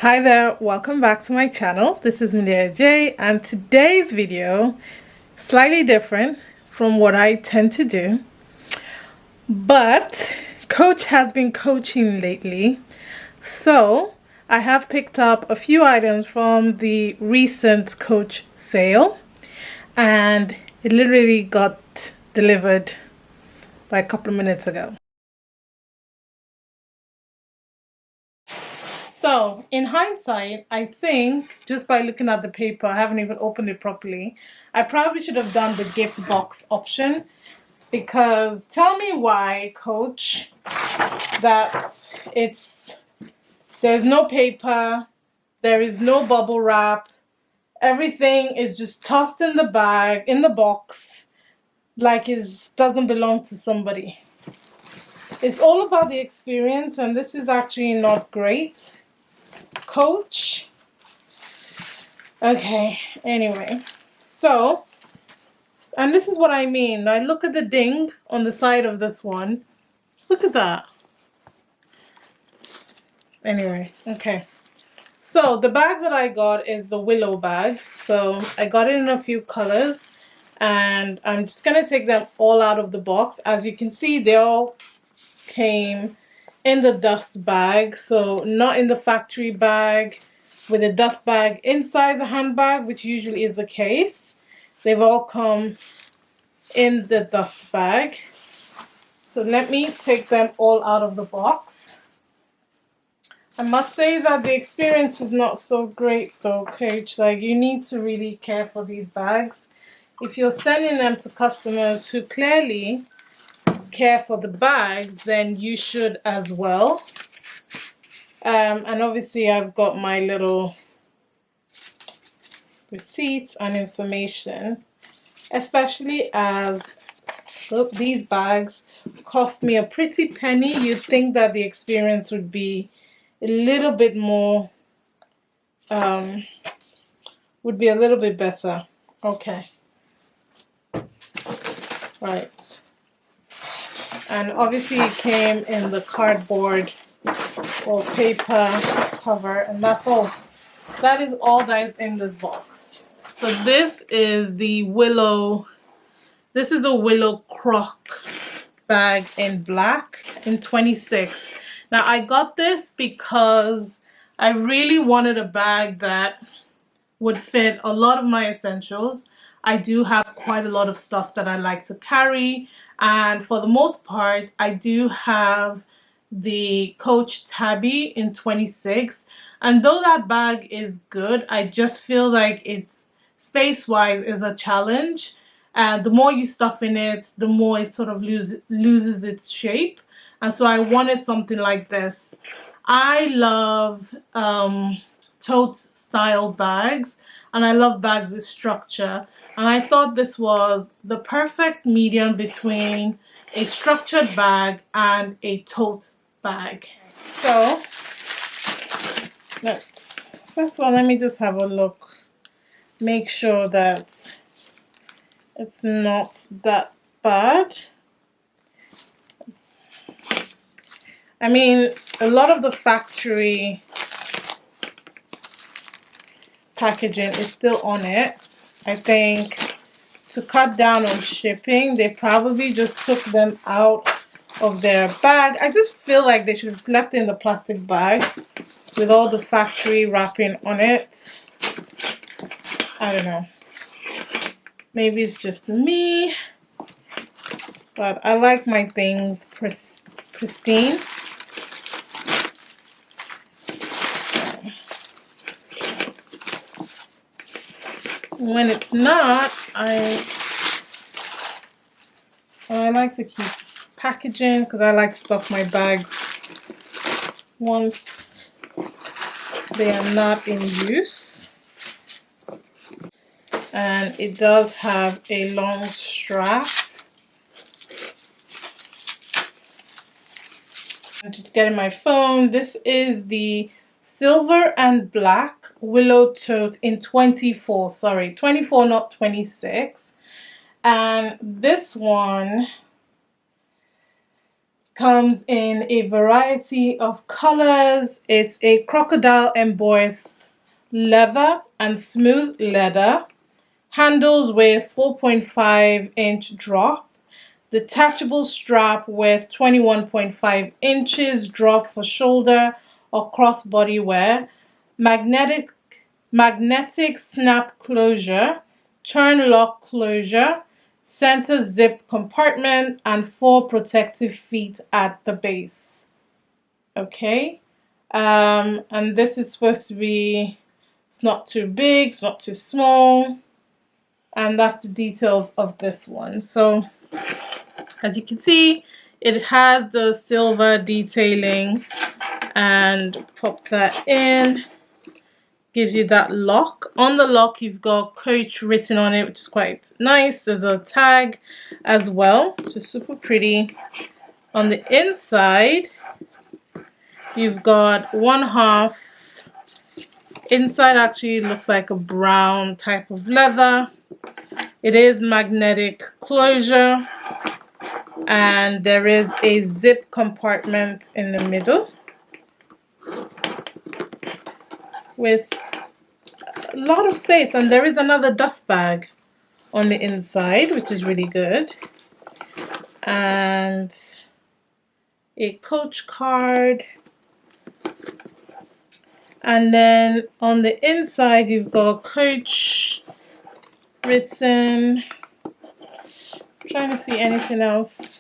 Hi there, welcome back to my channel. This is Malia J, and today's video slightly different from what I tend to do, but Coach has been coaching lately, so I have picked up a few items from the recent Coach sale, and it literally got delivered like a couple of minutes ago. So, in hindsight, I think just by looking at the paper, I haven't even opened it properly. I probably should have done the gift box option because tell me why, Coach, that there's no paper, there is no bubble wrap, everything is just tossed in the bag, in the box, like it doesn't belong to somebody. It's all about the experience, and this is actually not great. Coach. Okay, anyway, so, and this is what I mean. I look at the ding on the side of this one. Look at that. Anyway, okay. So, the bag that I got is the Willow bag. So, I got it in a few colors. And I'm just going to take them all out of the box. As you can see, they all came in the dust bag. So, not in the factory bag with a dust bag inside the handbag, which usually is the case. They've all come in the dust bag. So let me take them all out of the box. I must say that the experience is not so great though, Coach. Like, you need to really care for these bags. If you're sending them to customers who clearly care for the bags, then you should as well. And obviously I've got my little receipts and information, especially as look, these bags cost me a pretty penny. You'd think that the experience would be a little bit more, would be a little bit better. Okay. Right. And obviously it came in the cardboard or paper cover, and that's all. That is all that is in this box. So this is the Willow, this is the Willow croc bag in black in 26. Now I got this because I really wanted a bag that would fit a lot of my essentials. I do have quite a lot of stuff that I like to carry, and for the most part I do have the Coach Tabby in 26, and though that bag is good, I just feel like it's space-wise is a challenge. And the more you stuff in it, the more it sort of loses its shape. And so I wanted something like this. I love tote style bags, and I love bags with structure. And I thought this was the perfect medium between a structured bag and a tote bag. So first of all, let me just have a look. Make sure that it's not that bad. I mean, a lot of the factory packaging is still on it. I think to cut down on shipping, they probably just took them out of their bag. I just feel like they should have left it in the plastic bag with all the factory wrapping on it. I don't know. Maybe it's just me, but I like my things pristine. When it's not, I like to keep packaging because I like to stuff my bags once they are not in use. And it does have a long strap. I'm just getting my phone. This is the silver and black Willow tote in 24. Sorry, 24, not 26. And this one Comes in a variety of colors. It's a crocodile embossed leather and smooth leather. Handles with 4.5-inch drop. Detachable strap with 21.5 inches drop for shoulder or crossbody wear. Magnetic snap closure. Turn lock closure. Center zip compartment and 4 protective feet at the base. Okay, and this is supposed to be, it's not too big, it's not too small, and that's the details of this one. So as you can see, it has the silver detailing, and pop that in. Gives you that lock. On the lock, you've got Coach written on it, which is quite nice. There's a tag as well, which is super pretty. On the inside, you've got 1/2. Inside actually looks like a brown type of leather. It is magnetic closure, and there is a zip compartment in the middle with a lot of space, and there is another dust bag on the inside, which is really good, and a Coach card, and then on the inside you've got Coach written. I'm trying to see anything else.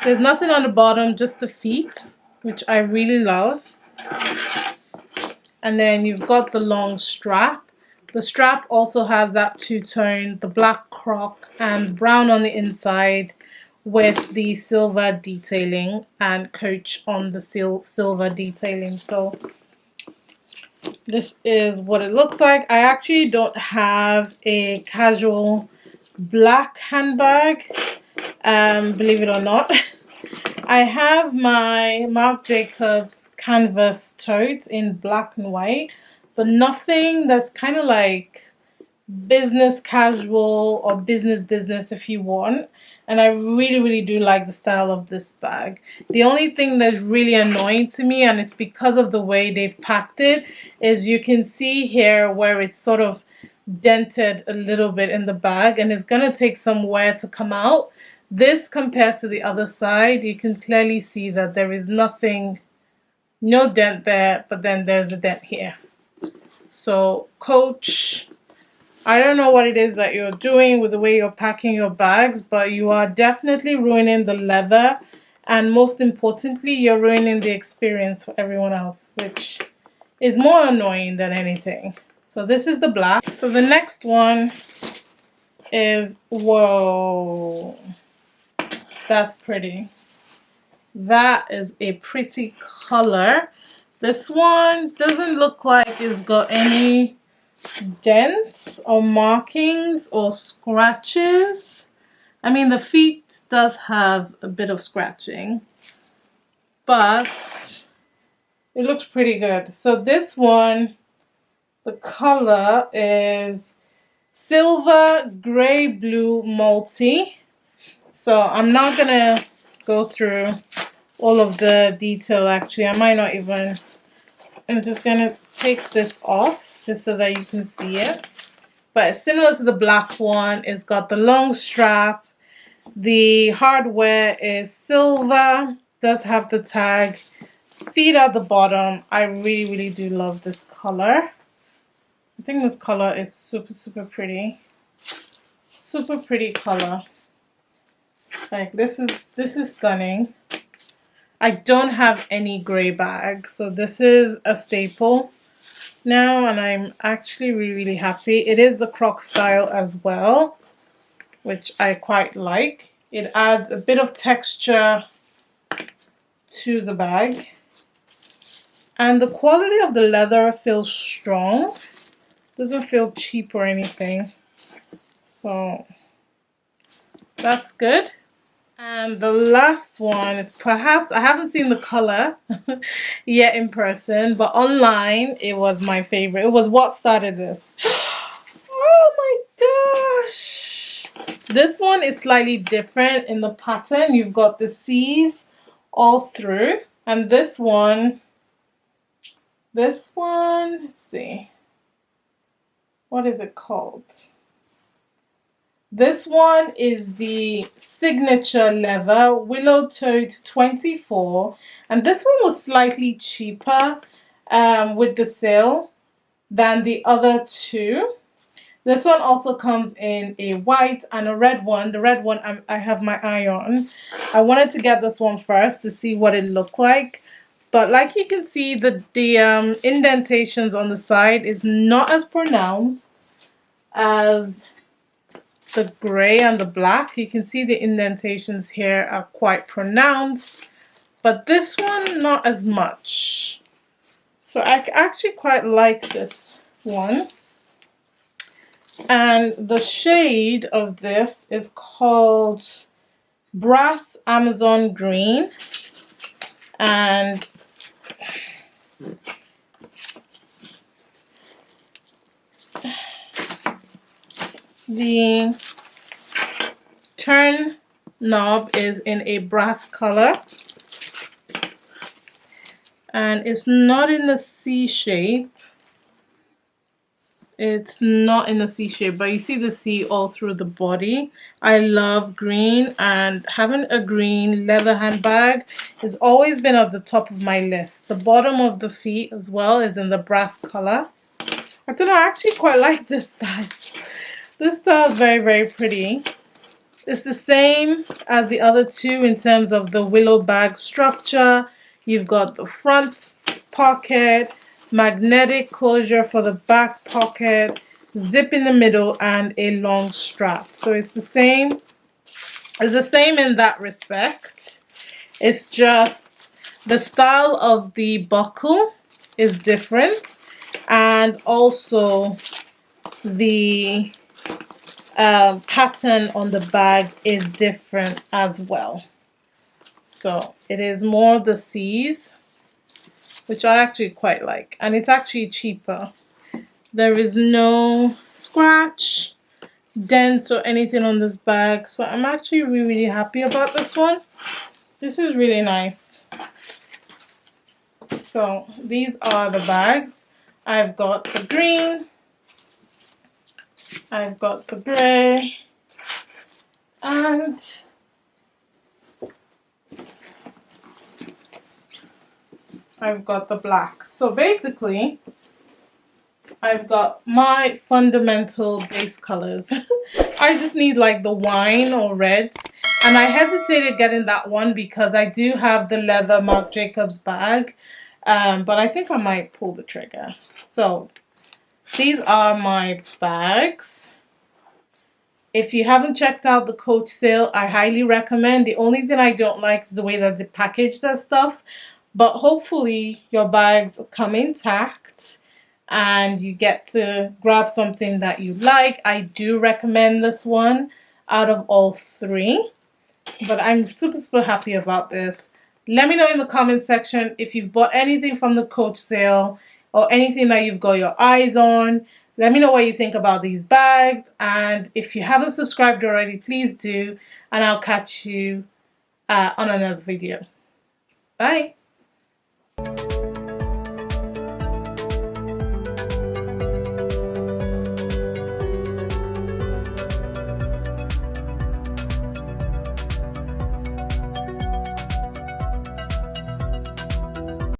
There's nothing on the bottom, just the feet, which I really love. And then you've got the long strap. The strap also has that two-tone, the black croc and brown on the inside with the silver detailing, and Coach on the silver detailing. So this is what it looks like. I actually don't have a casual black handbag, believe it or not. I have my Marc Jacobs canvas tote in black and white, but nothing that's kind of like business casual or business if you want. And I really do like the style of this bag. The only thing that's really annoying to me, and it's because of the way they've packed it, is you can see here where it's sort of dented a little bit in the bag, and it's gonna take some wear to come out. This, compared to the other side, you can clearly see that there is nothing, no dent there, but then there's a dent here. So Coach, I don't know what it is that you're doing with the way you're packing your bags, but you are definitely ruining the leather, and most importantly, you're ruining the experience for everyone else, which is more annoying than anything. So this is the black. So the next one is, whoa, that's pretty. That is a pretty color. This one doesn't look like it's got any dents or markings or scratches. I mean, the feet does have a bit of scratching, but it looks pretty good. So this one, the color is silver gray blue multi. So I'm not gonna go through all of the detail. Actually, I might not even. I'm just gonna take this off just so that you can see it. But it's similar to the black one. It's got the long strap. The hardware is silver. Does have the tag. Feet at the bottom. I really do love this color. I think this color is super pretty. Super pretty color. Like this is stunning. I don't have any gray bag, so this is a staple now, and I'm actually really happy. It is the croc style as well, which I quite like. It adds a bit of texture to the bag, and the quality of the leather feels strong. Doesn't feel cheap or anything, so that's good. And the last one is, perhaps, I haven't seen the color yet in person, but online it was my favorite. It was what started this. Oh my gosh! This one is slightly different in the pattern. You've got the C's all through. And this one, let's see, what is it called? This one is the signature leather Willow Tote 24, and this one was slightly cheaper with the sale than the other two. This one also comes in a white and a red one. The red one I have my eye on. I wanted to get this one first to see what it looked like. But like you can see, the indentations on the side is not as pronounced as the gray and the black. You can see the indentations here are quite pronounced, but this one not as much. So I actually quite like this one. And the shade of this is called Brass Amazon Green. And the turn knob is in a brass color. And it's not in the C shape. It's not in the C shape, but you see the C all through the body. I love green, and having a green leather handbag has always been at the top of my list. The bottom of the feet as well is in the brass color. I don't know, I actually quite like this style. This style is very, very pretty. It's the same as the other two in terms of the Willow bag structure. You've got the front pocket, magnetic closure for the back pocket, zip in the middle, and a long strap. So it's the same. It's the same in that respect. It's just the style of the buckle is different, and also the pattern on the bag is different as well. So it is more the C's, which I actually quite like, and it's actually cheaper. There is no scratch, dent, or anything on this bag, so I'm actually really happy about this one. This is really nice. So these are the bags. I've got the green, I've got the gray, and I've got the black. So basically, I've got my fundamental base colors. I just need like the wine or red. And I hesitated getting that one because I do have the leather Marc Jacobs bag. But I think I might pull the trigger. So these are my bags. If you haven't checked out the Coach sale, I highly recommend. The only thing I don't like is the way that they package their stuff. But hopefully your bags come intact and you get to grab something that you like. I do recommend this one out of all three. But I'm super, super happy about this. Let me know in the comment section if you've bought anything from the Coach sale or anything that you've got your eyes on. Let me know what you think about these bags. And if you haven't subscribed already, please do. And I'll catch you on another video. Bye.